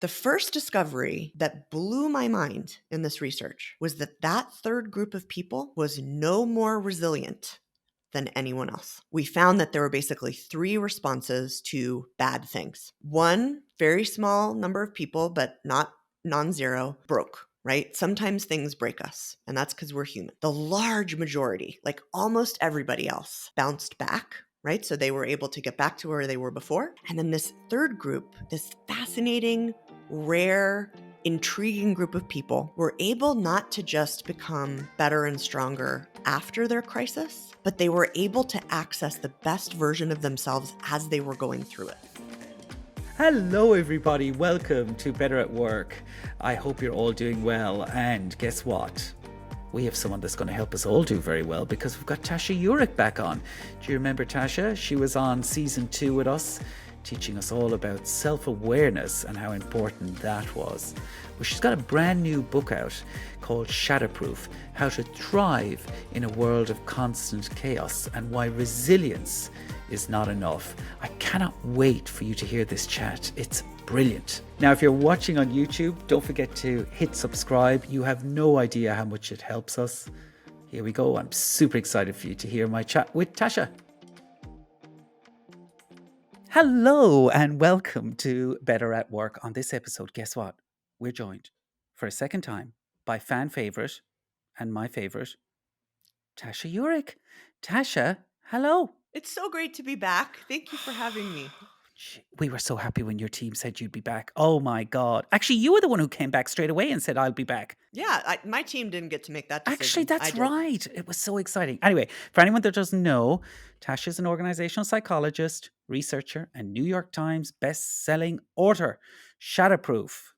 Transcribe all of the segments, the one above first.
The first discovery that blew my mind in this research was that third group of people was no more resilient than anyone else. We found that there were basically three responses to bad things. One, very small number of people, but not non-zero, broke. Right? Sometimes things break us, and that's because we're human. The large majority, like almost everybody else, bounced back, right? So they were able to get back to where they were before. And then this third group, this fascinating, rare, intriguing group of people were able not to just become better and stronger after their crisis, but they were able to access the best version of themselves as they were going through it. Hello everybody, welcome to Better at Work. I hope you're all doing well, and guess what? We have someone that's going to help us all do very well because we've got Tasha Eurich back on. Do you remember Tasha? She was on season 2 with us, teaching us all about self-awareness and how important that was. Well, she's got a brand new book out called Shatterproof, How to Thrive in a World of Constant Chaos and Why Resilience is Not Enough. I cannot wait for you to hear this chat. It's brilliant. Now, if you're watching on YouTube, don't forget to hit subscribe. You have no idea how much it helps us. Here we go. I'm super excited for you to hear my chat with Tasha. Hello and welcome to Better at Work. On this episode, guess what? We're joined for a second time by fan favorite and my favorite, Tasha Eurich. Tasha, hello. It's so great to be back. Thank you for having me. We were so happy when your team said you'd be back. Oh my God. Actually, you were the one who came back straight away and said, I'll be back. Yeah, my team didn't get to make that decision. Actually, that's I did. right. It was so exciting. Anyway, for anyone that doesn't know, Tasha's an organizational psychologist, researcher, and New York Times best-selling author. Shatterproof,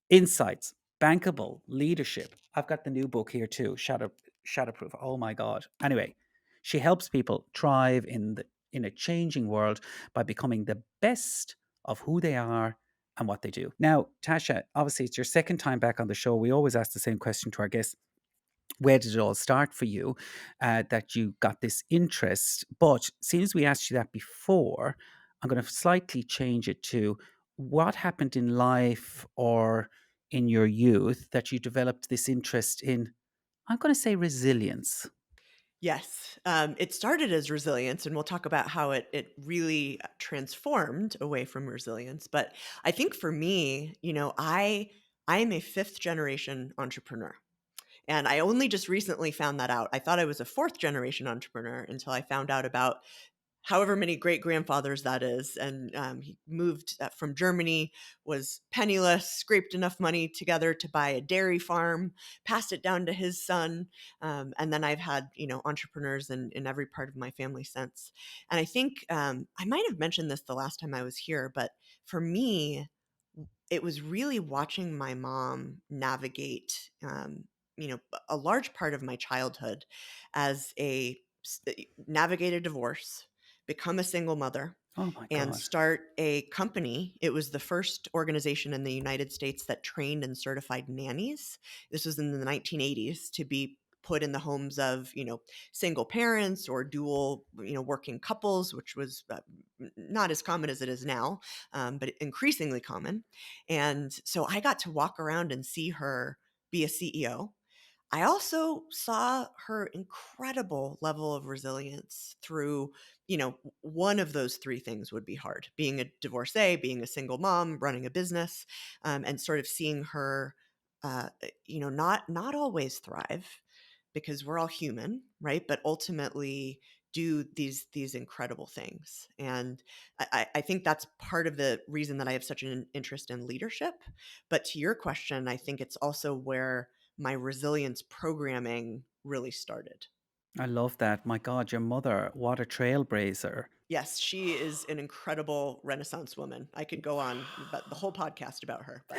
Insights, Bankable, Leadership. I've got the new book here too, Shatterproof. Oh my God. Anyway, she helps people thrive in a changing world by becoming the best of who they are and what they do. Now, Tasha, obviously it's your second time back on the show. We always ask the same question to our guests. Where did it all start for you that you got this interest? But since we asked you that before, I'm going to slightly change it to what happened in life or in your youth that you developed this interest in, I'm going to say resilience. Yes, it started as resilience, and we'll talk about how it really transformed away from resilience. But I think for me, I am a fifth generation entrepreneur. And I only just recently found that out. I thought I was a fourth generation entrepreneur until I found out about however many great grandfathers that is. And he moved from Germany, was penniless, scraped enough money together to buy a dairy farm, passed it down to his son. And then I've had, entrepreneurs in every part of my family since. And I think I might have mentioned this the last time I was here, but for me, it was really watching my mom navigate, a large part of my childhood as navigate a divorce, become a single mother, Oh my and God. start a company. It was the first organization in the United States that trained and certified nannies. This was in the 1980s to be put in the homes of, single parents or dual, working couples, which was not as common as it is now, but increasingly common. And so I got to walk around and see her be a CEO. I also saw her incredible level of resilience through, one of those three things would be hard: being a divorcee, being a single mom, running a business, and sort of seeing her, not always thrive, because we're all human, right? But ultimately do these incredible things. And I think that's part of the reason that I have such an interest in leadership. But to your question, I think it's also where my resilience programming really started. I love that. My God, your mother, what a trailblazer. Yes, she is an incredible Renaissance woman. I could go on about the whole podcast about her, but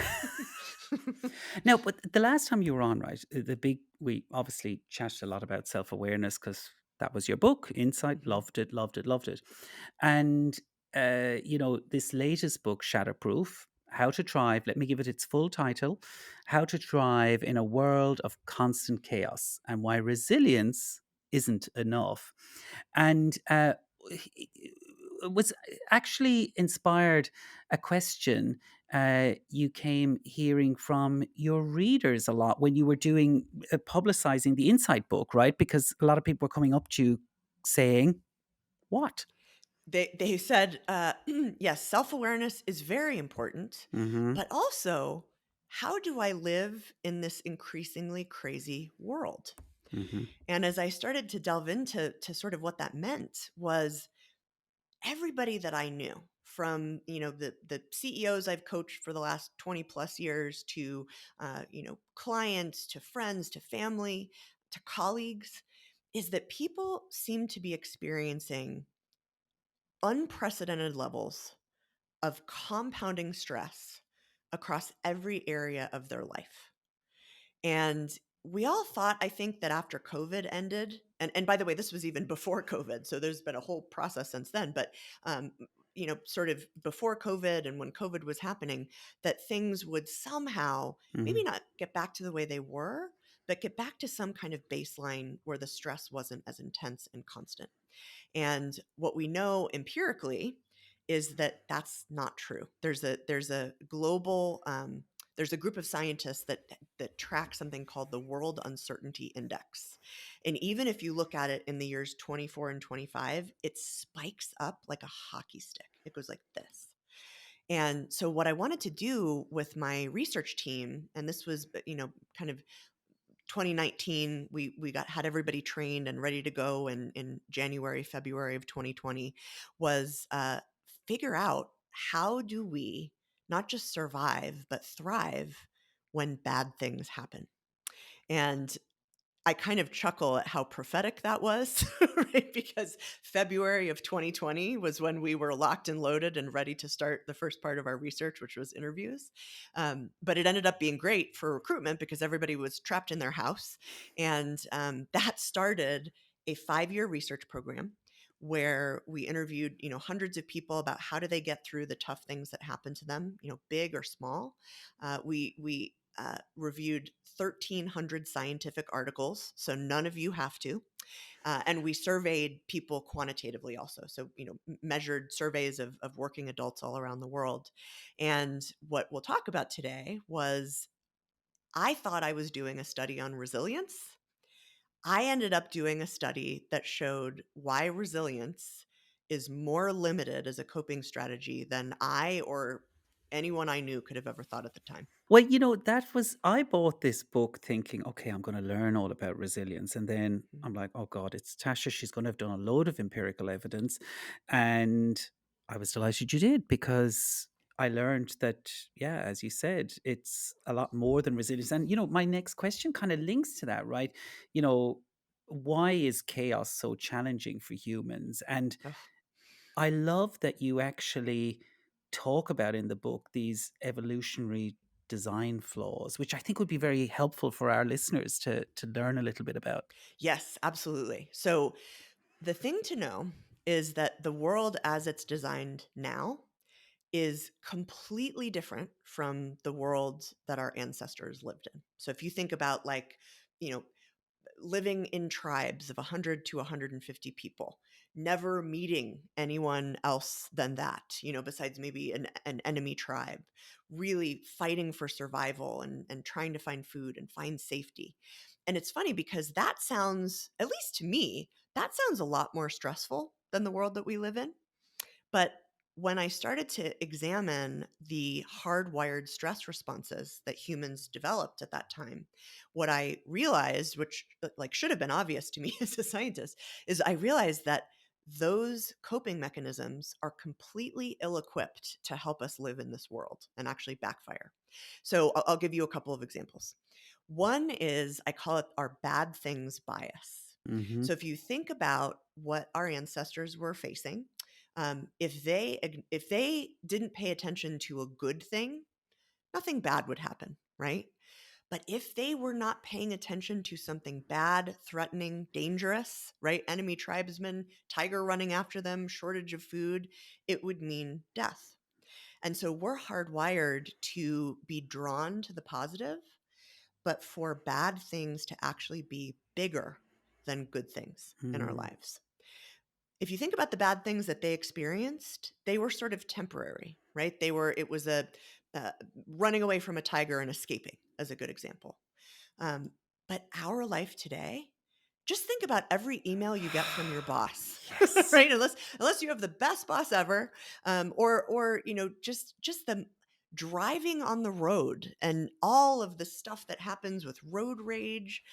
Now, but the last time you were on, right, we obviously chatted a lot about self-awareness because that was your book, Insight. Mhm. Loved it, loved it, loved it. And, this latest book, Shatterproof, How to Thrive, let me give it its full title, How to Thrive in a World of Constant Chaos and Why Resilience Isn't Enough. And it was actually inspired a question you came hearing from your readers a lot when you were doing publicizing the Insight book, right? Because a lot of people were coming up to you saying, "What?" They said, yes, self-awareness is very important, Mm-hmm. but also, how do I live in this increasingly crazy world? Mm-hmm. And as I started to delve into sort of what that meant was everybody that I knew from, the CEOs I've coached for the last 20 plus years to, clients, to friends, to family, to colleagues, is that people seem to be experiencing unprecedented levels of compounding stress across every area of their life. And we all thought, I think, that after COVID ended, and by the way, this was even before COVID, so there's been a whole process since then, but um, sort of before COVID and when COVID was happening, that things would somehow Mm-hmm. maybe not get back to the way they were, but get back to some kind of baseline where the stress wasn't as intense and constant. And what we know empirically is that that's not true. There's a global there's a group of scientists that track something called the World Uncertainty Index. And even if you look at it in the years 24 and 25, it spikes up like a hockey stick. It goes like this. And so what I wanted to do with my research team, and this was, kind of 2019, we had everybody trained and ready to go in January, February of 2020, was figure out, how do we not just survive but thrive when bad things happen. And I kind of chuckle at how prophetic that was, right? Because February of 2020 was when we were locked and loaded and ready to start the first part of our research, which was interviews. But it ended up being great for recruitment because everybody was trapped in their house. And that started a 5-year research program where we interviewed, hundreds of people about how do they get through the tough things that happen to them, big or small. We reviewed 1,300 scientific articles, so none of you have to. And we surveyed people quantitatively also. So, measured surveys of working adults all around the world. And what we'll talk about today was, I thought I was doing a study on resilience. I ended up doing a study that showed why resilience is more limited as a coping strategy than I or anyone I knew could have ever thought at the time. Well, that was, I bought this book thinking, okay, I'm going to learn all about resilience. And then I'm like, oh God, it's Tasha. She's going to have done a load of empirical evidence. And I was delighted you did, because I learned that, yeah, as you said, it's a lot more than resilience. And, my next question kind of links to that, right? You know, why is chaos so challenging for humans? And Ugh. I love that you actually talk about in the book these evolutionary design flaws, which I think would be very helpful for our listeners to learn a little bit about. Yes, absolutely. So the thing to know is that the world as it's designed now is completely different from the world that our ancestors lived in. So if you think about, like, you know, living in tribes of 100 to 150 people, never meeting anyone else than that, besides maybe an enemy tribe, really fighting for survival and trying to find food and find safety. And it's funny because that sounds, at least to me, that sounds a lot more stressful than the world that we live in. But when I started to examine the hardwired stress responses that humans developed at that time, what I realized, which like should have been obvious to me as a scientist, is I realized that those coping mechanisms are completely ill-equipped to help us live in this world and actually backfire. So I'll give you a couple of examples. One is, I call it our bad things bias. Hmm. So if you think about what our ancestors were facing, if they didn't pay attention to a good thing, nothing bad would happen, right? But if they were not paying attention to something bad, threatening, dangerous, right? Enemy tribesmen, tiger running after them, shortage of food, it would mean death. And so we're hardwired to be drawn to the positive, but for bad things to actually be bigger than good things in our Mm. lives. If you think about the bad things that they experienced, they were sort of temporary, right? It was a uh, running away from a tiger and escaping as a good example. Um, but our life today, just think about every email you get from your boss, Yes. right? Unless you have the best boss ever, or just the driving on the road and all of the stuff that happens with road rage,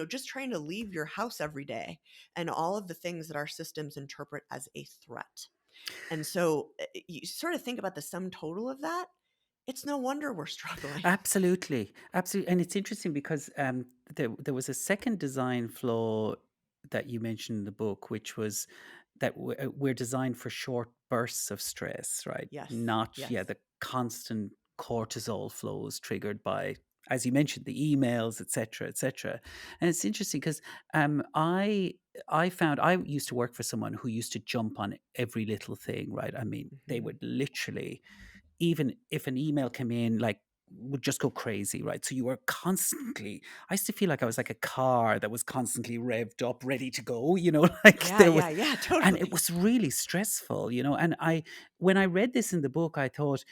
just trying to leave your house every day, and all of the things that our systems interpret as a threat. And so you sort of think about the sum total of that. It's no wonder we're struggling. Absolutely, absolutely, and it's interesting because there was a second design flaw that you mentioned in the book, which was that we're designed for short bursts of stress, right? Yes, Not yes. the constant cortisol flows triggered by, as you mentioned, the emails, etc., etc. And it's interesting because I found I used to work for someone who used to jump on every little thing, right? I mean, they Mhm. would literally, even if an email came in, like, would just go crazy, right? So you were constantly, I used to feel like I was like a car that was constantly revved up, ready to go, like Yeah, there was, yeah, yeah, and it totally. was really stressful, and when I read this in the book, I thought,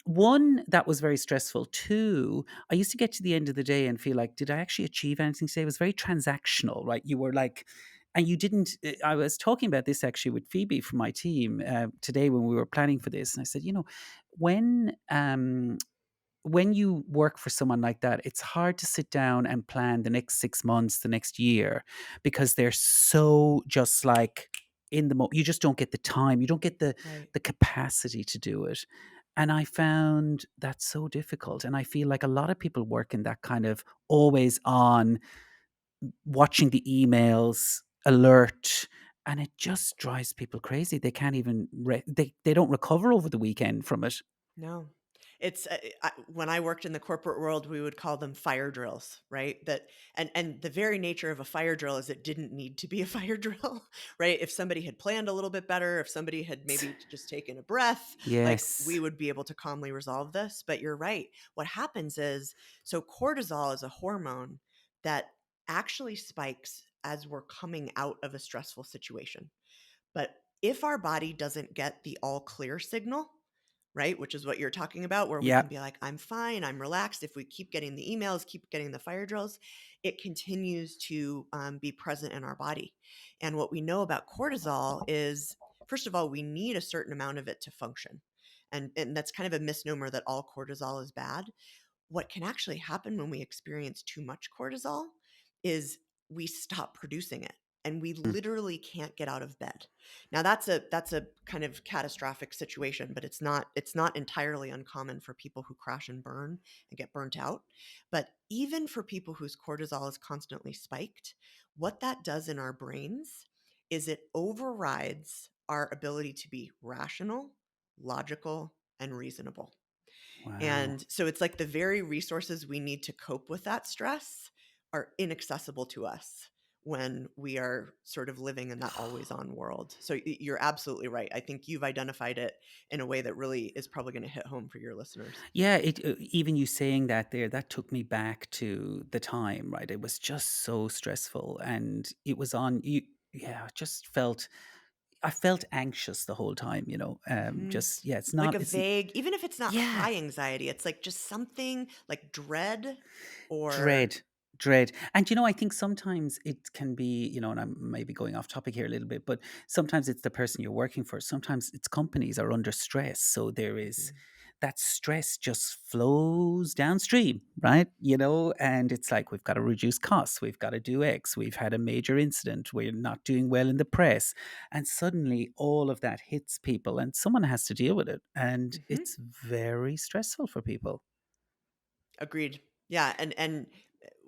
one, that was very stressful. Two, I used to get to the end of the day and feel like, did I actually achieve anything today? It was very transactional, right? You were like, and you didn't. I was talking about this actually with Phoebe from my team today when we were planning for this, and I said, when when you work for someone like that, it's hard to sit down and plan the next 6 months, the next year, because they're so just like in the moment. You just don't get the time. You don't get Right. the capacity to do it. And I found that so difficult. And I feel like a lot of people work in that kind of always on, watching the emails, alert, and it just drives people crazy. They can't even they don't recover over the weekend from it. No. It's when I worked in the corporate world, we would call them fire drills, right? That and the very nature of a fire drill is it didn't need to be a fire drill, right? If somebody had planned a little bit better, if somebody had maybe just taken a breath, like we Yes. would be able to calmly resolve this. But you're right. What happens is, so cortisol is a hormone that actually spikes as we're coming out of a stressful situation. But if our body doesn't get the all clear signal, right, which is what you're talking about, where we Yeah. can be like, I'm fine, I'm relaxed. If we keep getting the emails, keep getting the fire drills, it continues to be present in our body. And what we know about cortisol is, first of all, we need a certain amount of it to function. And that's kind of a misnomer that all cortisol is bad. What can actually happen when we experience too much cortisol is we stop producing it and we Mm. literally can't get out of bed. Now that's a kind of catastrophic situation, but it's not entirely uncommon for people who crash and burn and get burnt out. But even for people whose cortisol is constantly spiked, what that does in our brains is it overrides our ability to be rational, logical, and reasonable. Wow. And so it's like the very resources we need to cope with that stress are inaccessible to us when we are sort of living in that always on world. So you're absolutely right. I think you've identified it in a way that really is probably going to hit home for your listeners. Yeah, even you saying that there, that took me back to the time, right? It was just so stressful, and it was on you. Yeah, I just felt, I felt anxious the whole time. Mhm. Just, yeah, it's Like not. a vague, even if it's not Yeah, high anxiety, it's like just something like dread or dread, dread. And I think sometimes it can be, and I'm maybe going off topic here a little bit, but sometimes it's the person you're working for. Sometimes it's companies are under stress. So there is Mhm. that stress just flows downstream, right? And it's like, we've got to reduce costs, we've got to do X, we've had a major incident, we're not doing well in the press. And suddenly all of that hits people and someone has to deal with it. And Mhm. it's very stressful for people. Agreed. Yeah, and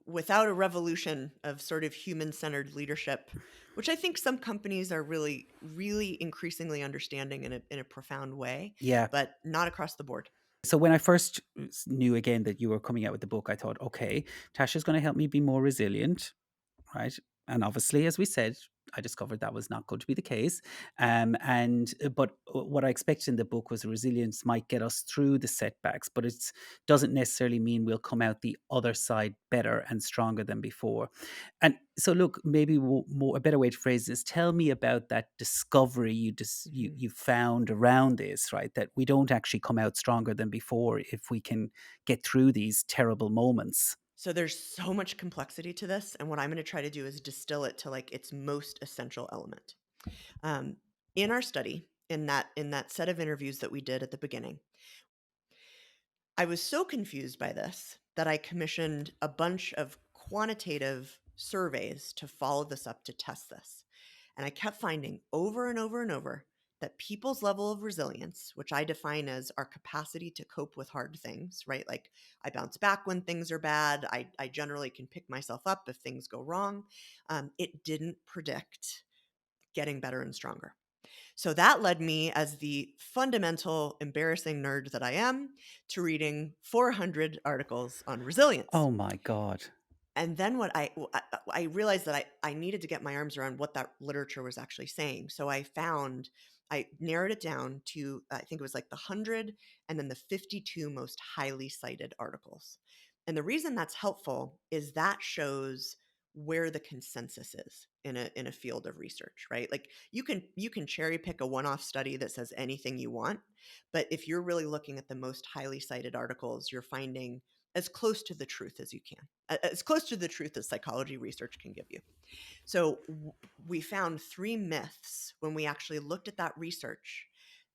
without a revolution of sort of human-centered leadership, which I think some companies are really, really increasingly understanding in a profound way, Yeah. but not across the board. So when I first knew again that you were coming out with the book, I thought, okay, Tasha's going to help me be more resilient, right? And obviously, as we said, I discovered that was not going to be the case. But what I expected in the book was resilience might get us through the setbacks, but it doesn't necessarily mean we'll come out the other side better and stronger than before. And so, look, maybe a better way to phrase this: tell me about that discovery Mhm. you found around this, right? That we don't actually come out stronger than before if we can get through these terrible moments. So there's so much complexity to this, and what I'm going to try to do is distill it to like its most essential element. Um, in our study, in that set of interviews that we did at the beginning, I was so confused by this that I commissioned a bunch of quantitative surveys to follow this up to test this. And I kept finding over and over and over that people's level of resilience, which I define as our capacity to cope with hard things, right? Like I bounce back when things are bad. I generally can pick myself up if things go wrong. It didn't predict getting better and stronger. So that led me, as the fundamental embarrassing nerd that I am, to reading 400 articles on resilience. Oh my God. And then I realized that I needed to get my arms around what that literature was actually saying. So I narrowed it down to, I think it was like the 100 and then the 52 most highly cited articles. And the reason that's helpful is that shows where the consensus is in a field of research, right? Like you can cherry pick a one-off study that says anything you want, but if you're really looking at the most highly cited articles, you're finding as close to the truth as you can, as close to the truth as psychology research can give you. So we found three myths when we actually looked at that research,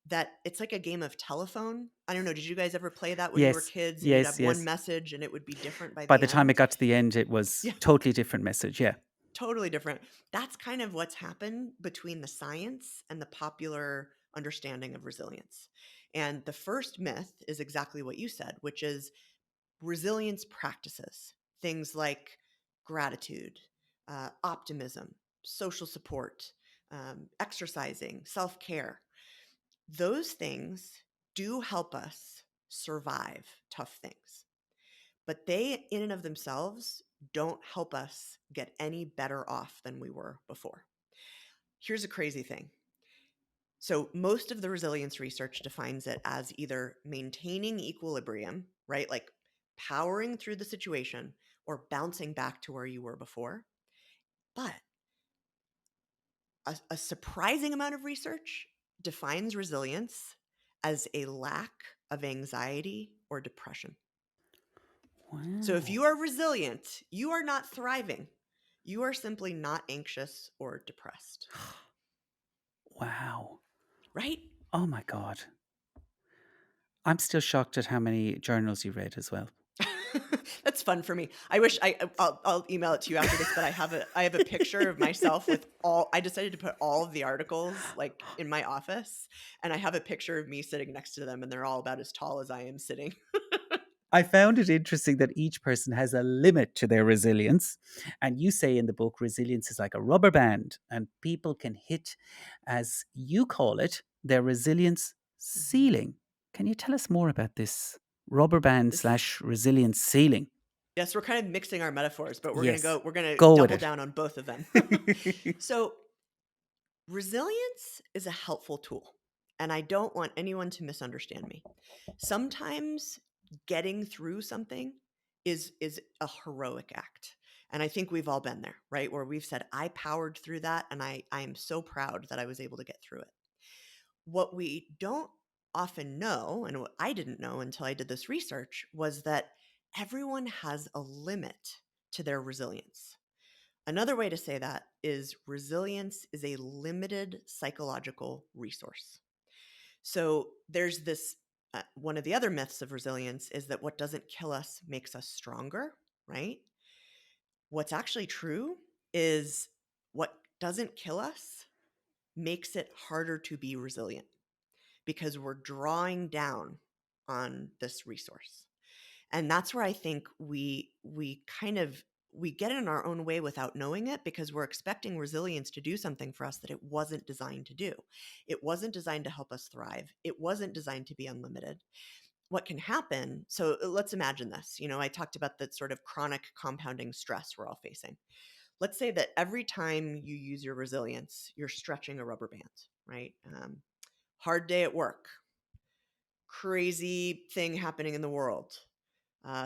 that it's like a game of telephone. I don't know. Did you guys ever play that when you were Yes, kids and you'd yes, have one yes. message and it would be different by By the the time it end? got to the end, it was Yeah, totally different message. Yeah. totally different. That's kind of what's happened between the science and the popular understanding of resilience. And the first myth is exactly what you said, which is resilience practices, things like gratitude, optimism, social support, exercising, self care. Those things do help us survive tough things, but they, in and of themselves, don't help us get any better off than we were before. Here's a crazy thing. So, most of the resilience research defines it as either maintaining equilibrium, right? Like powering through the situation or bouncing back to where you were before. But a surprising amount of research defines resilience as a lack of anxiety or depression. So, if Wow. you are resilient, you are not thriving. You are simply not anxious or depressed, Wow. right? Oh my God. I'm still shocked at how many journals you read as well. That's fun for me. I wish I'll email it to you after this, but I have a picture of myself with all. I decided to put all of the articles like in my office, and I have a picture of me sitting next to them, and they're all about as tall as I am sitting. I found it interesting that each person has a limit to their resilience. And you say in the book, resilience is like a rubber band, and people can hit, as you call it, their resilience Mhm. ceiling. Can you tell us more about this rubber band This slash resilience ceiling? Yes, we're kind of mixing our metaphors, but Yes, we're gonna go with double it. down on both of them. So resilience is a helpful tool, and I don't want anyone to misunderstand me. Sometimes getting through something is a heroic act. And I think we've all been there, right? Where we've said, I powered through that and I am so proud that I was able to get through it. What we don't often know, and what I didn't know until I did this research, was that everyone has a limit to their resilience. Another way to say that is resilience is a limited psychological resource. So there's this one of the other myths of resilience is that what doesn't kill us makes us stronger, right? What's actually true is what doesn't kill us makes it harder to be resilient because we're drawing down on this resource. And that's where I think we kind of we get in our own way without knowing it because we're expecting resilience to do something for us that it wasn't designed to do. It wasn't designed to help us thrive. It wasn't designed to be unlimited. What can happen? So let's imagine this. I talked about that sort of chronic compounding stress we're all facing. let's say that every time you use your resilience, you're stretching a rubber band, right? Hard day at work, crazy thing happening in the world,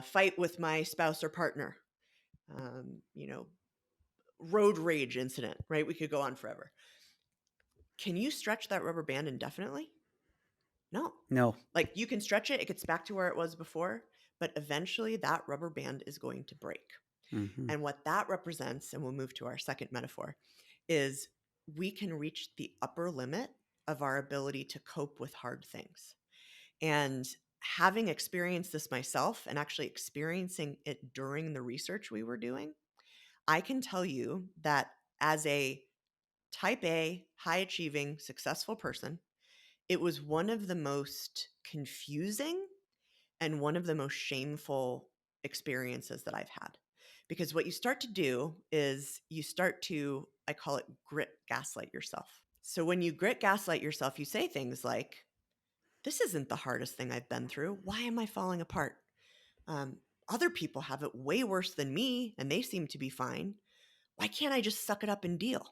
fight with my spouse or partner, you know, road rage incident, right? We could go on forever. Can you stretch that rubber band indefinitely? No. No. Like you can stretch it, it gets back to where it was before, but eventually that rubber band is going to break. Hmm. And what that represents, and we'll move to our second metaphor, is we can reach the upper limit of our ability to cope with hard things. And having experienced this myself and actually experiencing it during the research we were doing, I can tell you that as a type A, high achieving, successful person, it was one of the most confusing and one of the most shameful experiences that I've had. Because what you start to do is you start to, I call it grit gaslight yourself. So when you grit gaslight yourself, you say things like, this isn't the hardest thing I've been through. Why am I falling apart? Other people have it way worse than me and they seem to be fine. Why can't I just suck it up and deal?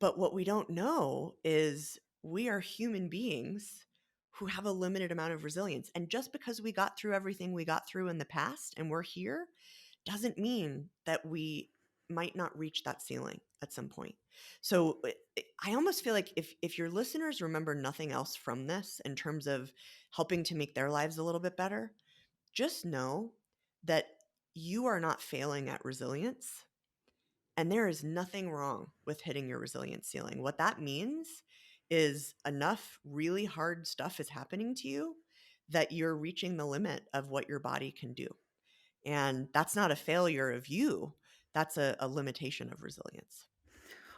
But what we don't know is we are human beings who have a limited amount of resilience. And just because we got through everything we got through in the past and we're here doesn't mean that we might not reach that ceiling at some point. So I almost feel like if your listeners remember nothing else from this in terms of helping to make their lives a little bit better, just know that you are not failing at resilience. And there is nothing wrong with hitting your resilience ceiling. What that means is enough really hard stuff is happening to you that you're reaching the limit of what your body can do. And that's not a failure of you, that's a limitation of resilience.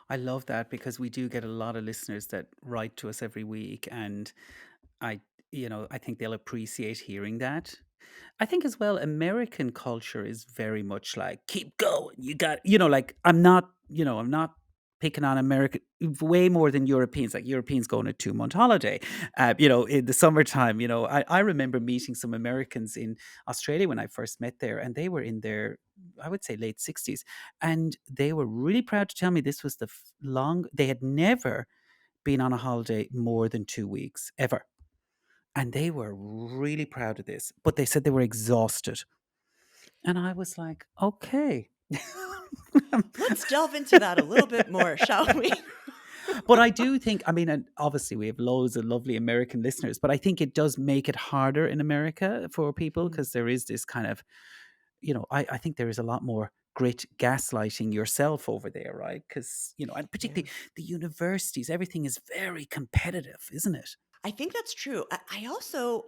I love that because we do get a lot of listeners that write to us every week, and I, I think they'll appreciate hearing that. I think as well, American culture is very much like, keep going. You got, like, I'm not picking on American way more than Europeans. Like, Europeans go on a 2-month holiday, in the summertime. I remember meeting some Americans in Australia when I first met there, and they were in their, I would say, late 60s. And they were really proud to tell me this was they had never been on a holiday more than 2 weeks ever. And they were really proud of this, but they said they were exhausted. And I was like, "Okay." Let's delve into that a little bit more, shall we? But I do think, I mean, and obviously we have loads of lovely American listeners, but I think it does make it harder in America for people Mhm. because there is this kind of, I think there is a lot more grit gaslighting yourself over there, right? Because, and Yeah. particularly the universities, everything is very competitive, isn't it? I think that's true. I also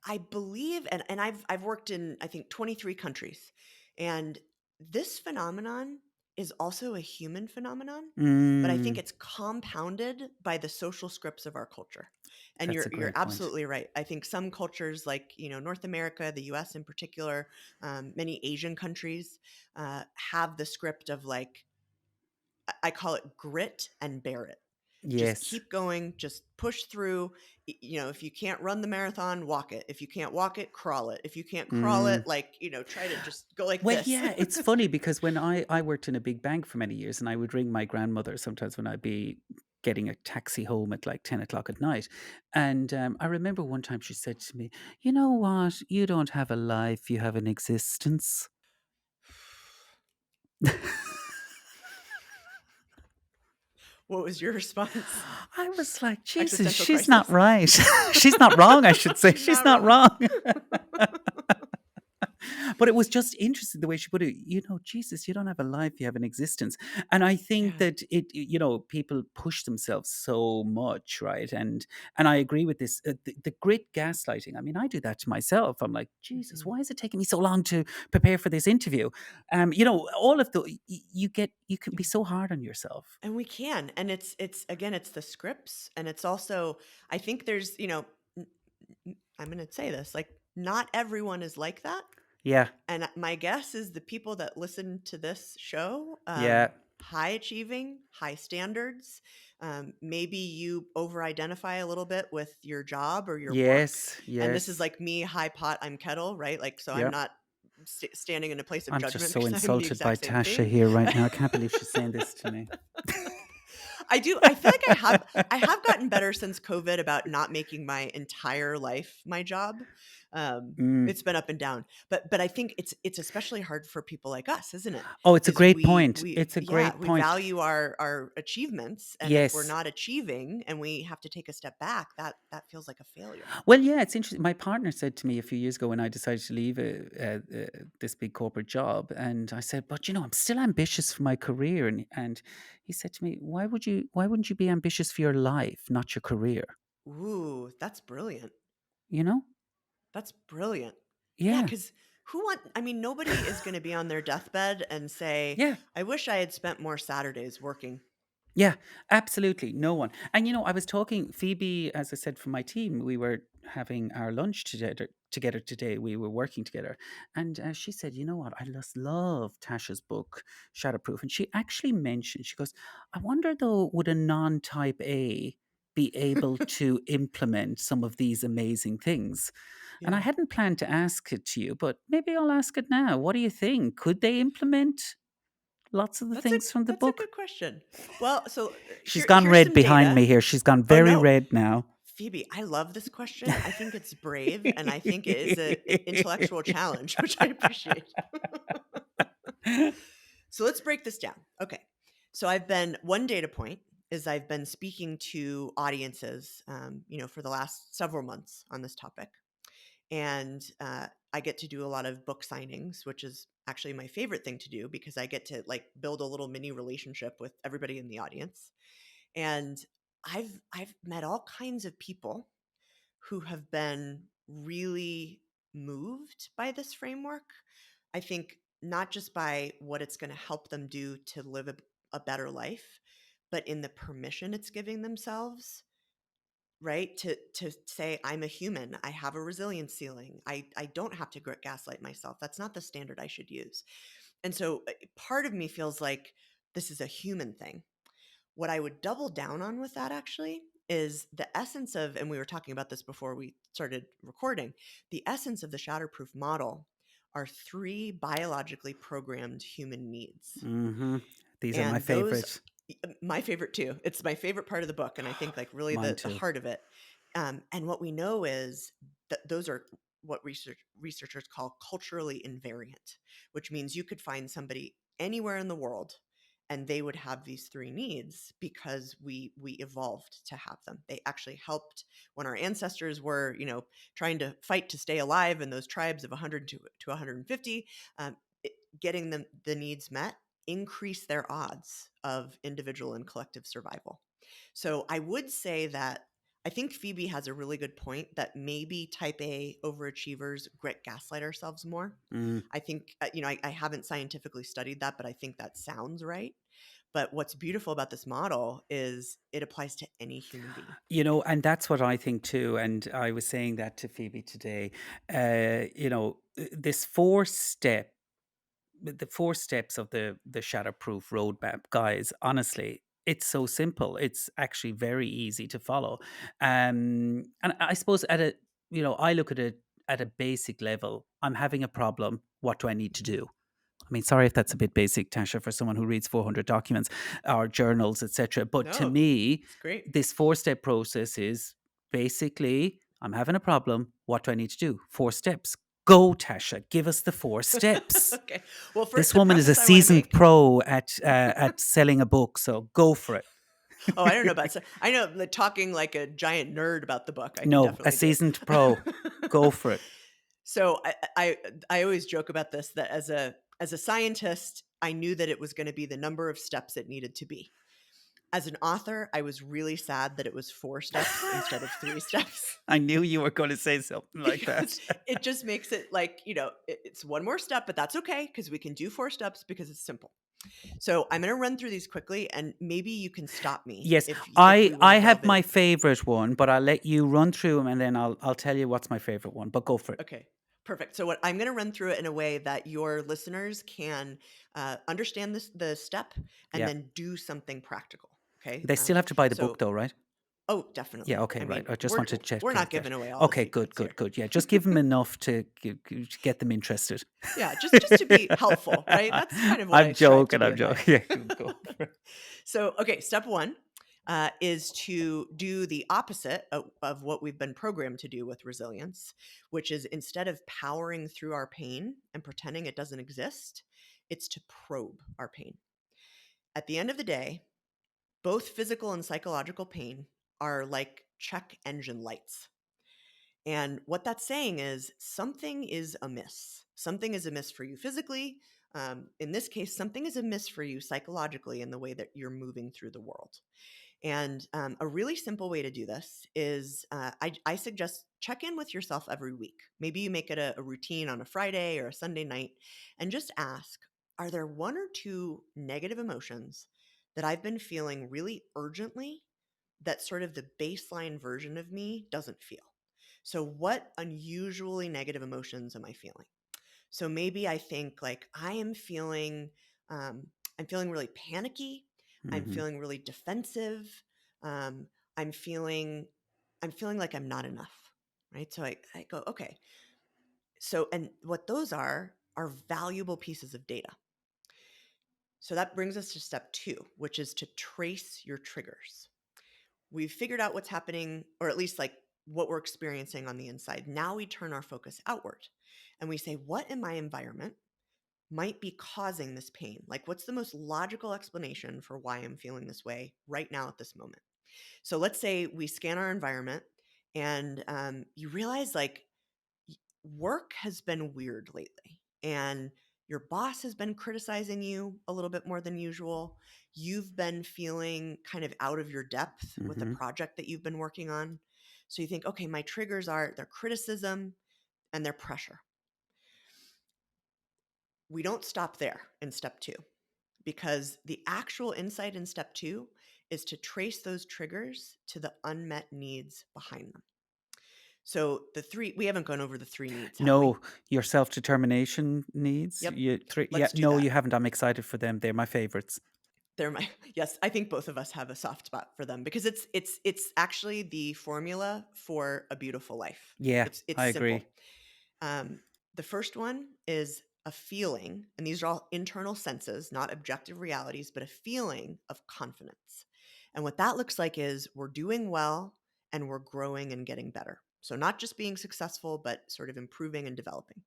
I believe, and I've worked in I think 23 countries, and this phenomenon is also a human phenomenon, but I think Mm, it's compounded by the social scripts of our culture. And that's a you're great point. absolutely right. I think some cultures, like North America, the U.S. in particular, many Asian countries, have the script of like I call it grit and bear it. Just Yes. keep going, just push through. If you can't run the marathon, walk it. If you can't walk it, crawl it. If you can't crawl it, Mm. like, try to just go like Well, this. yeah, it's funny because when I worked in a big bank for many years, and I would ring my grandmother sometimes when I'd be getting a taxi home at like 10 o'clock at night. And I remember one time she said to me, "You know what? You don't have a life, you have an existence." What was your response? I was like, Jesus, Existential she's not crisis? right. She's not wrong, I should say. She's She's not not wrong. wrong. But it was just interesting the way she put it. Jesus, you don't have a life, you have an existence. And I think Yeah. that people push themselves so much, right? And I agree with this. The grit gaslighting. I mean, I do that to myself. I'm like, Jesus, Mhm. why is it taking me so long to prepare for this interview? All of you can be Yeah. so hard on yourself. And we can. And it's again, it's the scripts. And it's also, I think there's, I'm going to say this, like, not everyone is like that. Yeah, And my guess is the people that listen to this show, yeah, high achieving, high standards. Maybe you over identify a little bit with your job or your work. yes, And this is yes, like me, high pot, I'm kettle, right? Like, so I'm yeah. not standing in a place of I'm just judgment so because I'm the insulted by exact same Tasha thing. here right now. I can't believe she's saying this to me. I do. I feel like I have gotten better since COVID about not making my entire life my job. Mm. It's been up and down, but I think it's especially hard for people like us, isn't it? Oh, it's a Because great point. we It's a yeah, great we point. value our achievements, and if we're Yes. not achieving and we have to take a step back, that feels like a failure. Well, yeah, it's interesting. My partner said to me a few years ago when I decided to leave this big corporate job, and I said, "But I'm still ambitious for my career." And he said to me, Why wouldn't you be ambitious for your life, not your career?" Ooh, that's brilliant. You know? That's brilliant. Yeah, Yeah, because I mean, nobody is going to be on their deathbed and say, yeah. I wish I had spent more Saturdays working. Yeah, absolutely. No one. And I was talking Phoebe, as I said, from my team. We were having our lunch together today. We were working together, and she said, "You know what? I just love Tasha's book, Shatterproof." And she actually mentioned, she goes, "I wonder though, would a non-type A be able to implement some of these amazing things?" And I Yeah. hadn't planned to ask it to you, but maybe I'll ask it now. What do you think? Could they implement lots of the That's a things from the that's a book? good question. Well, so She's gone here's red some behind data. me here. She's gone Oh very no, red now. Phoebe, I love this question. I think it's brave, and I think it is a intellectual challenge, which I appreciate. So let's break this down. Okay. So one data point is I've been speaking to audiences, for the last several months on this topic. And I get to do a lot of book signings, which is actually my favorite thing to do because I get to like build a little mini relationship with everybody in the audience. And I've met all kinds of people who have been really moved by this framework. I think not just by what it's going to help them do to live a better life, but in the permission it's giving themselves, right? To say I'm a human, I have a resilience ceiling. I don't have to gaslight myself. That's not the standard I should use. And so part of me feels like this is a human thing. What I would double down on with that actually is the essence of, and we were talking about this before we started recording, the essence of the Shatterproof model are three biologically programmed human needs. Hmm. These are my And those, favorites. my favorite too. It's my favorite part of the book. And I think like really Mine the too. heart of it. And what we know is that those are what researchers call culturally invariant, which means you could find somebody anywhere in the world and they would have these three needs because we evolved to have them. They actually helped when our ancestors were, trying to fight to stay alive in those tribes of 100 to 150. Um, Getting them the needs met increase their odds of individual and collective survival. So I would say that I think Phoebe has a really good point that maybe type A overachievers gaslight ourselves more. Mm. I think, I haven't scientifically studied that, but I think that sounds right. But what's beautiful about this model is it applies to any human being. And that's what I think too. And I was saying that to Phoebe today. This the 4 steps of the Shatterproof roadmap, guys. Honestly, it's so simple. It's actually very easy to follow. And I suppose I look at it at a basic level. I'm having a problem. What do I need to do? I mean, sorry if that's a bit basic, Tasha, for someone who reads 400 documents or journals, etc. But to No, me, it's great. this 4 step process is basically I'm having a problem. What do I need to do? 4 steps. Go, Tasha. Give us the 4 steps. Okay. Well, for This the woman is a preface I want to seasoned make, pro at selling a book, so go for oh, I don't know it. about, I know that talking like a giant nerd about the book, I can No, a definitely do. seasoned pro. Go for it. So I always joke about this, that as a scientist, I knew that it was going to be the number of steps it needed to be. As an author, I was really sad that it was 4 steps instead of 3 steps. I knew you were going to say something like that. Because it just makes it like, it's one more step, but that's okay because we can do 4 steps because it's simple. So I'm going to run through these quickly and maybe you can stop me Yes, if I we want to I have delve in. my favorite one, but I'll let you run through them and then I'll tell you what's my favorite one. But go for it. Okay, perfect. So what I'm going to run through it in a way that your listeners can understand the step and Yeah, then do something practical. Okay. they still have to buy the book So though, right? Oh, Yeah, definitely. okay, I right. mean, I just wanted to we're check not that. giving away all the Okay, good, secrets good, here. good. Yeah, just give them enough to get them interested. Yeah, just to be helpful, right? That's kind of what I I'm strive to joking, be I'm in life. joking. Yeah, go for it. So, okay, step one is to do the opposite of what we've been programmed to do with resilience, which is instead of powering through our pain and pretending it doesn't exist, it's to probe our pain. At the end of the day, both physical and psychological pain are like check engine lights. And what that's saying is something is amiss. Something is amiss for you physically. In this case, something is amiss for you psychologically in the way that you're moving through the world. And a really simple way to do this is I suggest check in with yourself every week. Maybe you make it a routine on a Friday or a Sunday night and just ask, are there one or two negative emotions that I've been feeling really urgently that sort of the baseline version of me doesn't feel? So, what unusually negative emotions am I feeling? So maybe I think like um, I'm feeling really panicky. I'm Mhm. feeling really defensive. Um, I'm feeling, I'm feeling like I'm not enough. Right. So I go, okay. So, and what those are valuable pieces of data. So that brings us to step two, which is to trace your triggers. We've figured out what's happening, or at least like what we're experiencing on the inside. Now we turn our focus outward and we say, what in my environment might be causing this pain? Like, what's the most logical explanation for why I'm feeling this way right now at this moment? So, let's say we scan our environment and you realize like work has been weird lately and your boss has been criticizing you a little bit more than usual. You've been feeling kind of out of your depth with the Mhm. project that you've been working on. So, you think, okay, my triggers are their criticism and their pressure. We don't stop there in step two, because the actual insight in step two is to trace those triggers to the unmet needs behind them. So the three, we haven't gone over the three needs, have we? No, your self-determination needs. Yep. You three, yeah, Let's do no, that. you haven't. I'm excited for them. They're my favorites. They're my yes, I think both of us have a soft spot for them because it's actually the formula for a beautiful life. Yeah, It's I agree. simple. Um, the first one is a feeling, and these are all internal senses, not objective realities, but a feeling of confidence. And what that looks like is we're doing well and we're growing and getting better. So, not just being successful, but sort of improving and developing.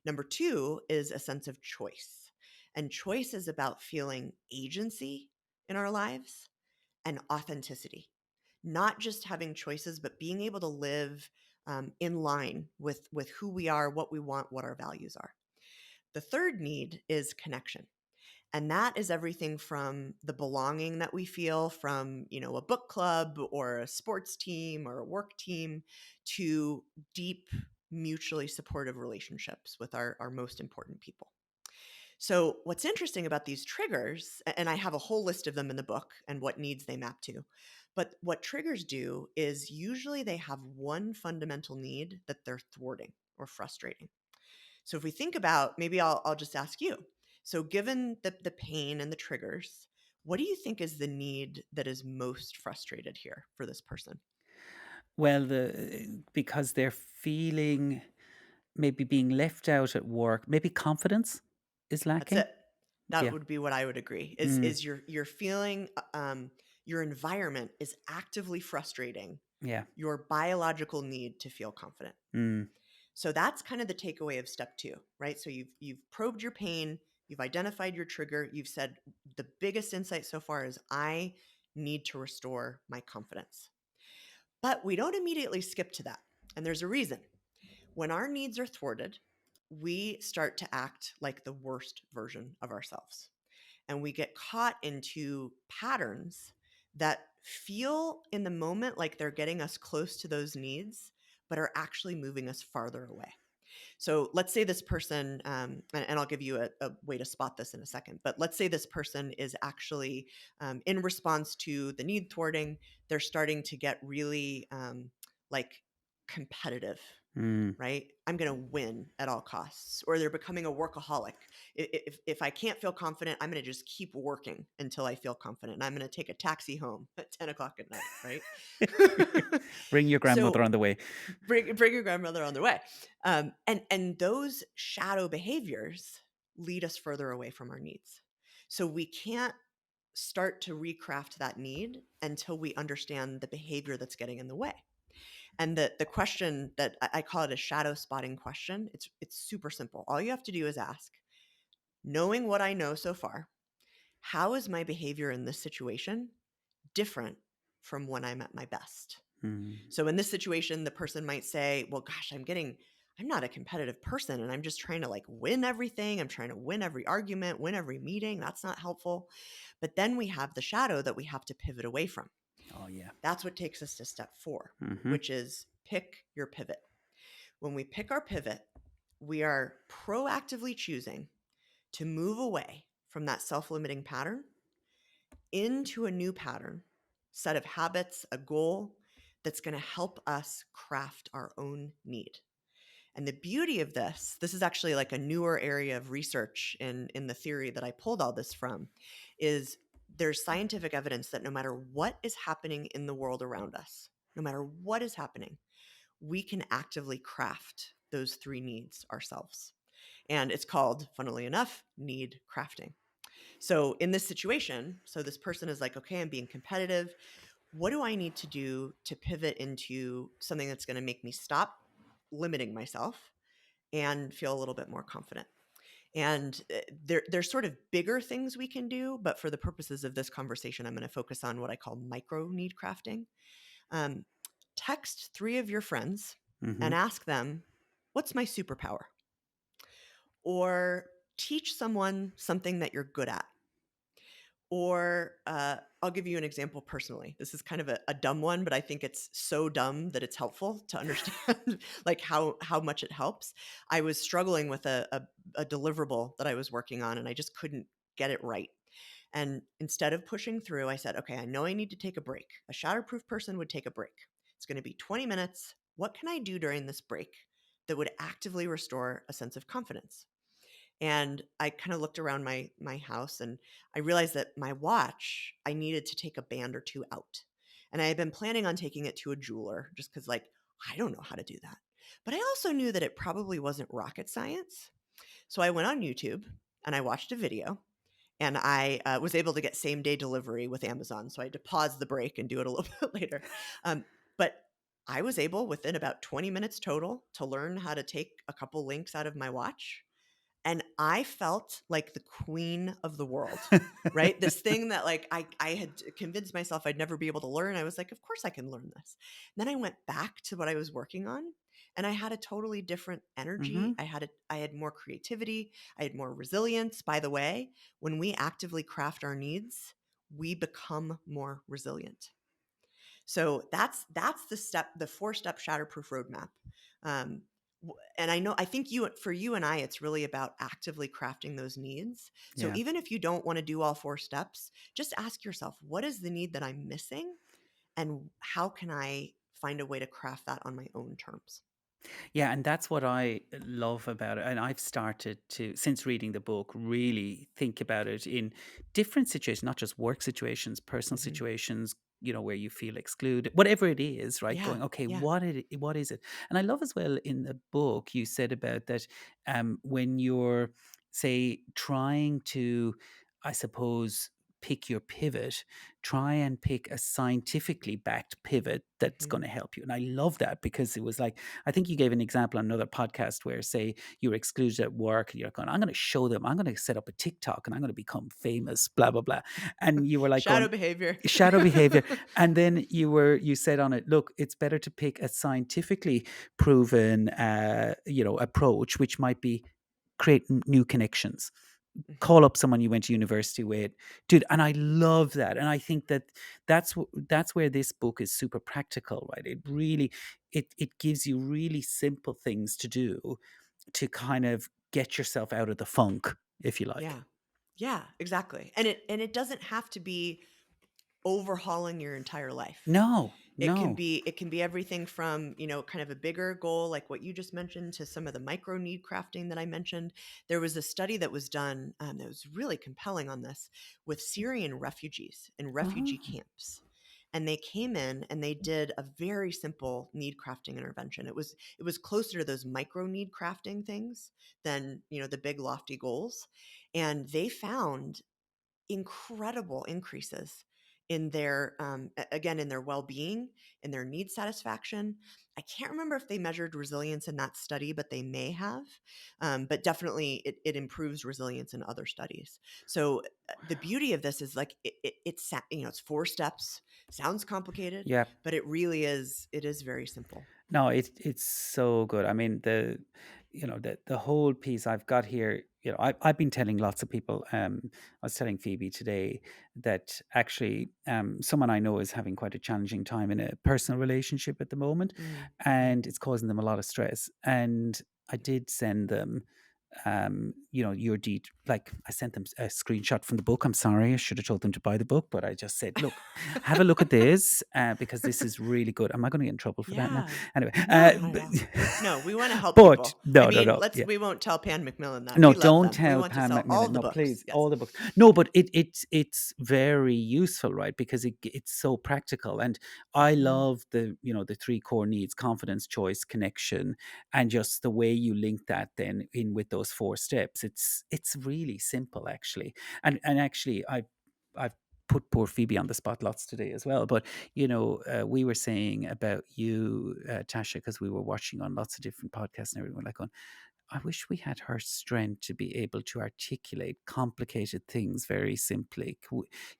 Number two is a sense of choice. And choice is about feeling agency in our lives and authenticity, not just having choices, but being able to live in line with who we are, what we want, what our values are. The third need is connection. And that is everything from the belonging that we feel from, a book club or a sports team or a work team to deep, mutually supportive relationships with our most important people. So, what's interesting about these triggers, and I have a whole list of them in the book and what needs they map to, but what triggers do is usually they have one fundamental need that they're thwarting or frustrating. So, if we think about, maybe I'll just ask you. So, given the pain and the triggers, what do you think is the need that is most frustrated here for this person? Well, because they're feeling maybe being left out at work, maybe confidence is That's lacking. it. That Yeah. would be what I would agree. Mm, Is you're feeling your environment is actively frustrating yeah. your biological need to feel confident. Mm. So that's kind of the takeaway of step two, right? So you've probed your pain, you've identified your trigger, you've said the biggest insight so far is I need to restore my confidence. But we don't immediately skip to that. And there's a reason. When our needs are thwarted, we start to act like the worst version of ourselves. And we get caught into patterns that feel in the moment like they're getting us close to those needs, but are actually moving us farther away. So let's say this person, and I'll give you a way to spot this in a second, but let's say this person is actually in response to the need thwarting, they're starting to get really like competitive. Mm. right? I'm going to win at all costs. Or they're becoming a workaholic. If I can't feel confident, I'm going to just keep working until I feel confident. And I'm going to take a taxi home at 10 o'clock at night, right? Bring your So grandmother on the way. bring your grandmother on the way. And those shadow behaviors lead us further away from our needs. So we can't start to recraft that need until we understand the behavior that's getting in the way. And the question that I call it a shadow spotting question, it's super simple. All you have to do is ask, knowing what I know so far, how is my behavior in this situation different from when I'm at my best? Mm. So in this situation, the person might say, well, gosh, I'm not a competitive person and I'm just trying to like win everything. I'm trying to win every argument, win every meeting. That's not helpful. But then we have the shadow that we have to pivot away from. Oh, yeah. That's what takes us to step 4, Hmm. which is pick your pivot. When we pick our pivot, we are proactively choosing to move away from that self-limiting pattern into a new pattern, set of habits, a goal that's going to help us craft our own need. And the beauty of this is actually like a newer area of research in the theory that I pulled all this from, is there's scientific evidence that no matter what is happening in the world around us, no matter what is happening, we can actively craft those 3 needs ourselves. And it's called, funnily enough, need crafting. So in this situation, so this person is like, okay, I'm being competitive. What do I need to do to pivot into something that's going to make me stop limiting myself and feel a little bit more confident? And there's sort of bigger things we can do, but for the purposes of this conversation, I'm going to focus on what I call micro need crafting. Um, Text 3 of your friends Hmm. and ask them, what's my superpower? Or teach someone something that you're good at. Or I'll give you an example personally. This is kind of a dumb one, but I think it's so dumb that it's helpful to understand like how much it helps. I was struggling with a deliverable that I was working on, and I just couldn't get it right. And instead of pushing through, I said, okay, I know I need to take a break. A shatterproof person would take a break. It's going to be 20 minutes. What can I do during this break that would actively restore a sense of confidence? And I kind of looked around my house and I realized that my watch, I needed to take a band or 2 out. And I had been planning on taking it to a jeweler just cuz like I don't know how to do that. But I also knew that it probably wasn't rocket science. So I went on YouTube and I watched a video and I was able to get same day delivery with Amazon. So I had to pause the break and do it a little bit later. But I was able within about 20 minutes total to learn how to take a couple links out of my watch, and I felt like the queen of the world, right? This thing that like I had convinced myself I'd never be able to learn. I was like, of course I can learn this. And then I went back to what I was working on and I had a totally different Hmm. energy. I had more creativity, I had more resilience. By the way, when we actively craft our needs, we become more resilient. So that's the 4-step Shatterproof roadmap. Um, and I think for you and I, it's really about actively crafting those needs. So Yeah. even if you don't want to do all 4 steps, just ask yourself, what is the need that I'm missing? And how can I find a way to craft that on my own terms? Yeah, and that's what I love about it. And I've started to, since reading the book, really think about it in different situations, not just work situations, personal Hmm. situations, where you feel excluded, whatever it is, right? Yeah. Going, okay, Yeah. what is it? And I love as well in the book, you said about that when you're, say, trying to, I suppose, pick your pivot, try and pick a scientifically backed pivot that's Hmm. going to help you. And I love that because it was like, I think you gave an example on another podcast where, say, you were excluded at work and you're going, I'm going to show them, I'm going to set up a TikTok and I'm going to become famous, blah, blah, blah. And you were like Shadow going, behavior. shadow behavior. And then you said on it, look, it's better to pick a scientifically proven, approach, which might be create new connections, Hmm. call up someone you went to university with, dude. And I love that, and I think that that's where this book is super practical, right? It really, it gives you really simple things to do to kind of get yourself out of the funk, if you like. Yeah. Yeah, exactly. And it doesn't have to be overhauling your entire life. No. No. It can be everything from, kind of a bigger goal like what you just mentioned to some of the micro need crafting that I mentioned. There was a study that was done that was really compelling on this with Syrian refugees in refugee Oh, camps. And they came in and they did a very simple need crafting intervention. It was closer to those micro need crafting things than, the big lofty goals. And they found incredible increases in their again in their well-being, in their need satisfaction. I can't remember if they measured resilience in that study, but they may have. But definitely it improves resilience in other studies. So the beauty of this is like it's 4 steps. Sounds complicated, yeah. but it is very simple. No, it's so good. I mean, the whole piece I've got here. I've been telling lots of people. I was telling Phoebe today that actually, someone I know is having quite a challenging time in a personal relationship at the moment, Mm-hmm. and it's causing them a lot of stress. And I did send them, your deed. Like I sent them a screenshot from the book. I'm sorry, I should have told them to buy the book, but I just said, look, have a look at this because this is really good. Am I going to get in trouble for that now? Yeah. Anyway, No, not at all. No, we want to help but people. I no, no, mean, no. Yeah. we won't tell Pan Macmillan that. No, We love don't them. We tell want to Pam sell all Macmillan. the No, books. please, Yes. all the books. No, but it's very useful, right? Because it's so practical, and I Hmm. love the 3 core needs: confidence, choice, connection, and just the way you link that then in with those 4 steps. It's really simple, actually, and actually, I've put poor Phoebe on the spot lots today as well. But we were saying about you, Tasha, because we were watching on lots of different podcasts and everyone like on. I wish we had her strength to be able to articulate complicated things very simply.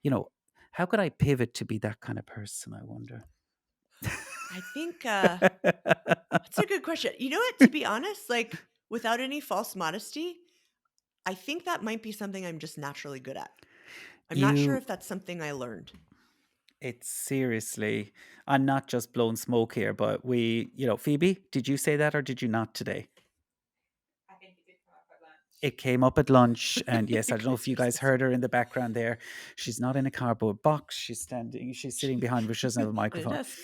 You know, how could I pivot to be that kind of person, I wonder? I think that's a good question. You know what? To be honest, like without any false modesty, I think that might be something I'm just naturally good at. I'm not sure you, if that's something I learned. it's seriously, I'm not just blowing smoke here, but Phoebe, did you say that or did you not today? It came up at lunch, and yes, I You don't know if guys you are so guys heard her sweet. in the background there. She's not in a cardboard box. She's sitting behind, but she doesn't have a At a microphone. desk.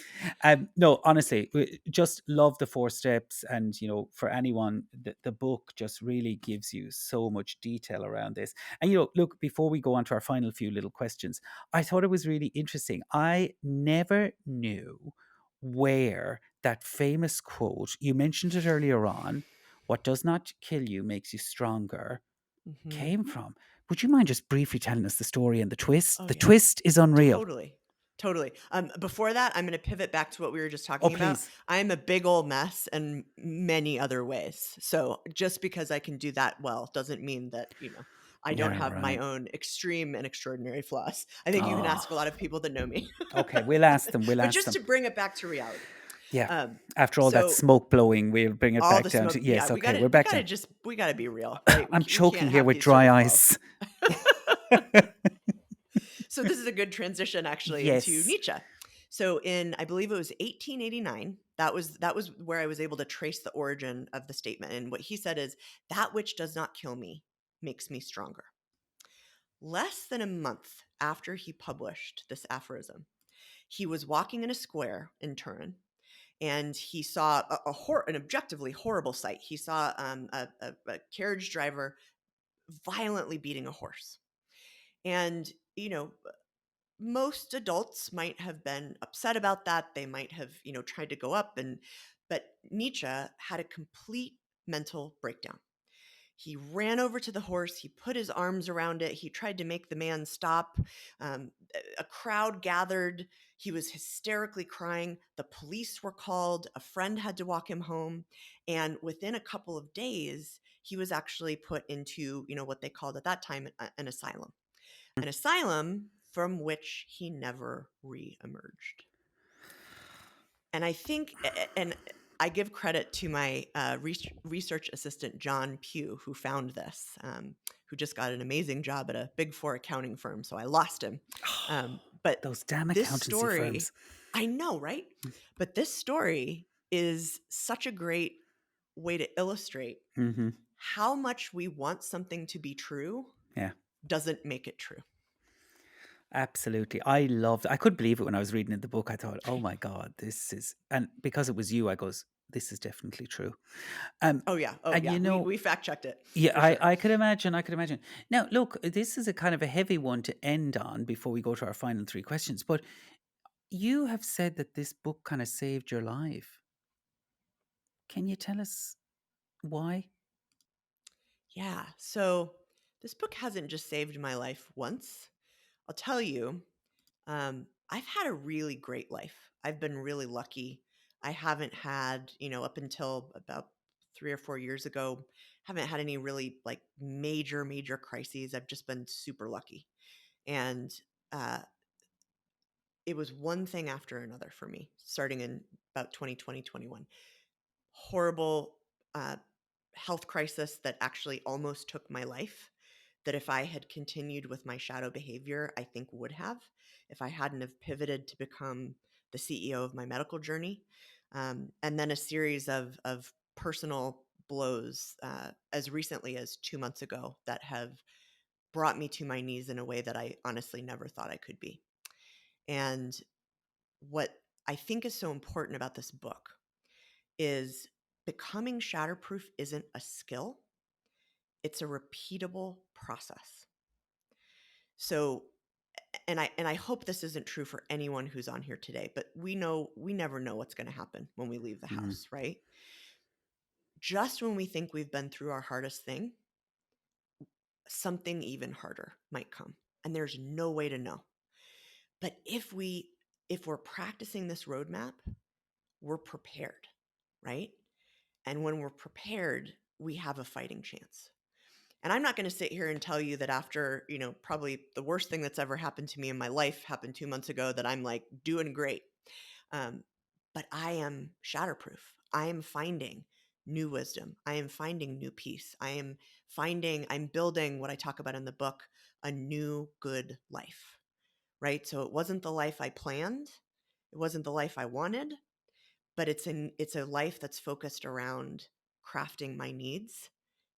No, honestly, just love the 4 steps, and for anyone, the book just really gives you so much detail around this. And look, before we go on to our final few little questions, I thought it was really interesting. I never knew where that famous quote, you mentioned it earlier on, "What does not kill you makes you stronger," Hmm. came from. Would you mind just briefly telling us the story and the twist? Oh The yeah. twist is unreal. Totally. Totally. Before that, I'm going to pivot back to what we were just Oh, talking about. please. I'm a big old mess in many other ways. So just because I can do that well doesn't mean that, I don't Yeah, have my right. own extreme and extraordinary flaws. I think you can Oh, ask a lot of people that know me. okay. We'll ask them. We'll But ask just them. to bring it back to reality. Yeah. Um, After all that so smoke blowing, we'll bring it all back the down smoke, to yeah, yes. Okay, we're back down. we gotta be real, right? I'm We can't choking here have with these sort dry of flaws. eyes. So this is a good transition actually into Yes. Nietzsche. So in I believe it was 1889, that was where I was able to trace the origin of the statement. And what he said is, "That which does not kill me makes me stronger." Less than a month after he published this aphorism, he was walking in a square in Turin, and he saw an objectively horrible sight. He saw a carriage driver violently beating a horse. And, most adults might have been upset about that. They might have, tried to go up but Nietzsche had a complete mental breakdown. He ran over to the horse. He put his arms around it. He tried to make the man stop. A crowd gathered. He was hysterically crying. The police were called. A friend had to walk him home. And within a couple of days, he was actually put into, what they called at that time an asylum. An asylum from which he never re-emerged. And I think, and I give credit to my research assistant, John Pugh, who found this, who just got an amazing job at a Big Four accounting firm. So I lost him. But Those damn this accountancy story, firms. I know, right? But this story is such a great way to illustrate Mm-hmm. how much we want something to be true Yeah. doesn't make it true. Absolutely. I couldn't believe it when I was reading in the book. I thought, oh my God, this is, and because it was you, I goes, this is definitely true. Um, Oh and yeah, you we know, fact checked it yeah, for sure. I could imagine. I could imagine. Now, look, this is a kind of a heavy one to end on before we go to our final three questions. But you have said that this book kind of saved your life. Can you tell us why? Yeah. So this book hasn't just saved my life once. I'll tell you, I've had a really great life. I've been really lucky. I haven't had, up until about 3 or 4 years ago, haven't had any really like major crises. I've just been super lucky. And uh, it was one thing after another for me, starting in about 2020, 21. Horrible uh, health crisis that actually almost took my life, that if I had continued with my shadow behavior, I think would have, if I hadn't have pivoted to become the CEO of my medical journey. And then a series of personal blows as recently as 2 months ago that have brought me to my knees in a way that I honestly never thought I could be. And what I think is so important about this book is becoming shatterproof isn't a skill, it's a repeatable process. So, and I hope this isn't true for anyone who's on here today, but we never know what's going to happen when we leave the Mm, house, right? Just when we think we've been through our hardest thing, something even harder might come, and there's no way to know. But if we're practicing this roadmap, we're prepared, right? And when we're prepared, we have a fighting chance. And I'm not going to sit here and tell you that after, probably the worst thing that's ever happened to me in my life happened 2 months ago, that I'm like doing great. Um, but I am shatterproof. I am finding new wisdom. I am finding new peace. I'm building what I talk about in the book, a new good life, right? So it wasn't the life I planned. It wasn't the life I wanted, but it's a life that's focused around crafting my needs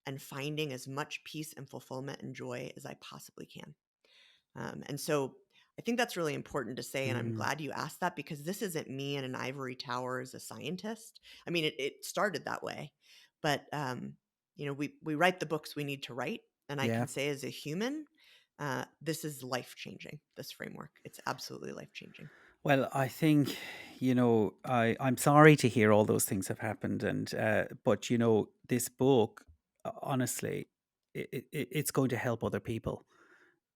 and finding as much peace and fulfillment and joy as I possibly can. And so I think that's really important to say. And I'm mm, glad you asked that, because this isn't me in an ivory tower as a scientist. I mean, it started that way, but we write the books we need to write. And I yeah. can say as a human, this is life changing. This framework, it's absolutely life changing. Well, I think, I'm sorry to hear all those things have happened. And, but, this book, honestly, it's going to help other people.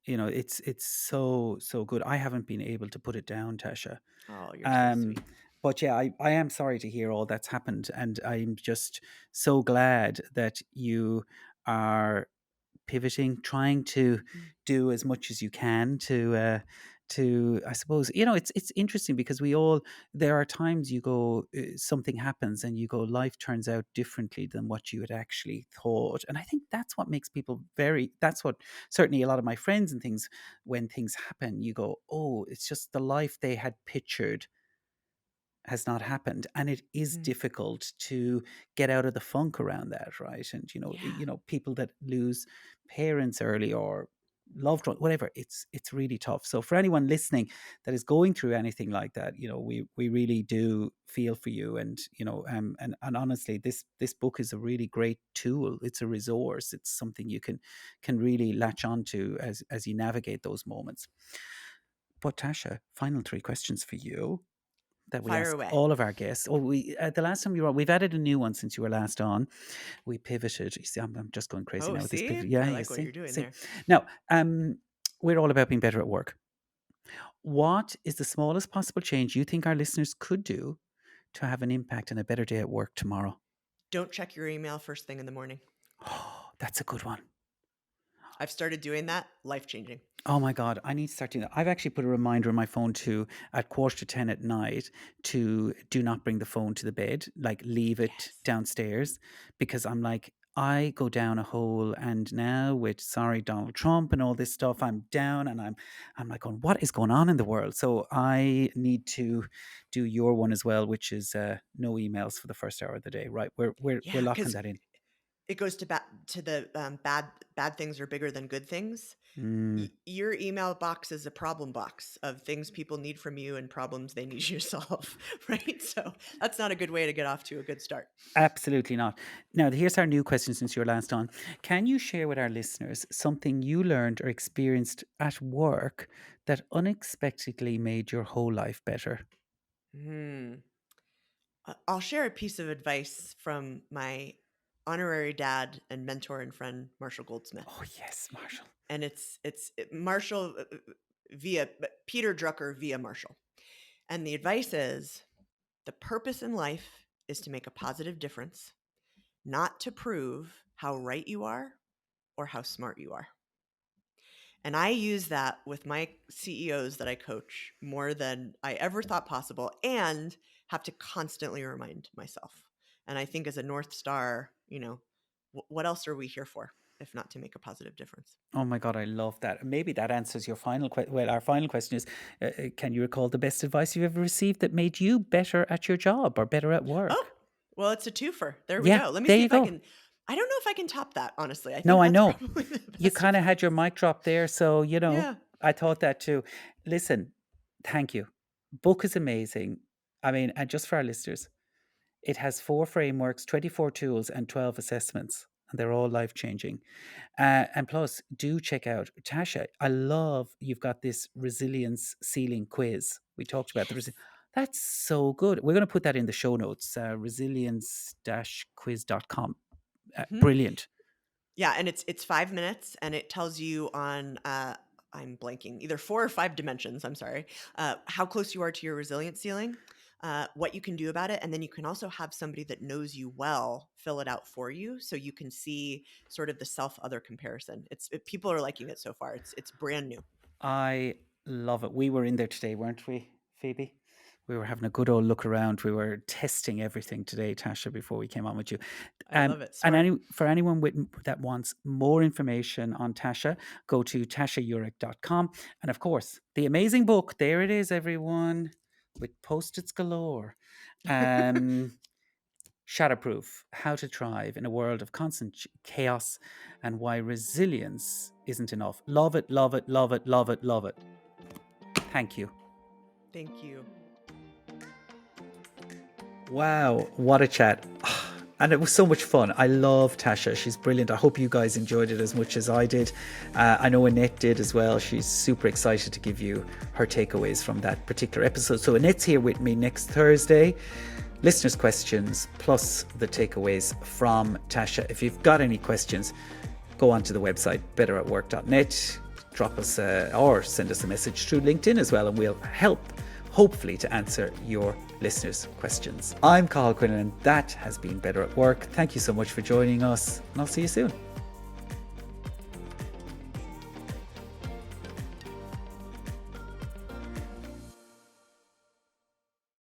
It's so, so good. I haven't been able to put it down, Tasha. Oh, you're so Um, sweet. but yeah, I am sorry to hear all that's happened. And I'm just so glad that you are pivoting, trying to Mm. do as much as you can to I suppose it's interesting because we all there are times you go something happens and you go life turns out differently than what you had actually thought, and I think that's what makes people very that's what certainly a lot of my friends and things when things happen you go, oh, it's just the life they had pictured has not happened, and it is Mm. difficult to get out of the funk around that, right? And Yeah. people that lose parents early or loved one, whatever, it's really tough. So for anyone listening that is going through anything like that, we really do feel for you. And and honestly, this book is a really great tool. It's a resource. It's something you can really latch onto as you navigate those moments. But Tasha, final three questions for you that we Fire ask away. all of our guests. Oh, the last time you were on, we've added a new one since you were last on. We pivoted. You see, I'm just going crazy Oh, now with this see, pivot. Yeah, I you like what see, you're doing see. there. Now, we're all about being better at work. What is the smallest possible change you think our listeners could do to have an impact and a better day at work tomorrow? Don't check your email first thing in the morning. Oh, that's a good one. I've started doing that. Life changing. Oh my God, I need to start doing that. I've actually put a reminder on my phone to at 9:45 at night to do not bring the phone to the bed, like leave it Yes. downstairs, because I'm like, I go down a hole, and now with sorry Donald Trump and all this stuff, I'm down and I'm like going, what is going on in the world? So I need to do your one as well, which is no emails for the first hour of the day. Right, we're Yeah, locking because that in. it goes to the bad things are bigger than good things. Mm. Your email box is a problem box of things people need from you and problems they need you to solve, right? So that's not a good way to get off to a good start. Absolutely not. Now, here's our new question since you're last on. Can you share with our listeners something you learned or experienced at work that unexpectedly made your whole life better? Hmm. I'll share a piece of advice from my honorary dad and mentor and friend, Marshall Goldsmith. Oh, yes, Marshall. And it's Marshall via Peter Drucker via Marshall. And the advice is the purpose in life is to make a positive difference, not to prove how right you are or how smart you are. And I use that with my CEOs that I coach more than I ever thought possible and have to constantly remind myself. And I think as a North Star, what else are we here for if not to make a positive difference? Oh my God, I love that. Maybe that answers your final question. Well, our final question is can you recall the best advice you've ever received that made you better at your job or better at Oh, work? well, it's a twofer. There we Yeah, go. Let me there see you if I go. can. I don't know if I can top that, honestly. I No, think I that's know. probably the You best kind of had your advice. mic drop there. So, Yeah. I thought that too. Listen, thank you. Book is amazing. I mean, and just for our listeners, it has 4 frameworks, 24 tools, and 12 assessments, and they're all life changing. And plus, do check out Tasha. I love you've got this resilience ceiling quiz. We talked about Yes. that's so good. We're going to put that in the show notes, resilience-quiz.com. Hmm. Brilliant. Yeah, and it's 5 minutes, and it tells you on I'm blanking either 4 or 5 dimensions. I'm sorry, how close you are to your resilience ceiling, what you can do about it, and then you can also have somebody that knows you well fill it out for you, so you can see sort of the self-other comparison. People are liking it so far. It's brand new. I love it. We were in there today, weren't we, Phoebe? We were having a good old look around. We were testing everything today, Tasha, before we came on with you. I love it. And Smart. for anyone that wants more information on Tasha, go to tashaeurich.com. And of course, the amazing book, there it is, everyone, with post-its galore. Shatterproof, How to Thrive in a World of Constant Chaos and Why Resilience Isn't Enough. Love it, love it, love it, love it, love it. Thank you. Thank you. Wow, what a chat. And it was so much fun. I love Tasha. She's brilliant. I hope you guys enjoyed it as much as I did. I know Annette did as well. She's super excited to give you her takeaways from that particular episode. So Annette's here with me next Thursday. Listeners' questions plus the takeaways from Tasha. If you've got any questions, go onto the website betteratwork.net, drop us or send us a message through LinkedIn as well, and we'll help hopefully to answer your listeners' questions. I'm Cathal Quinlan and that has been Better at Work. Thank you so much for joining us, and I'll see you soon.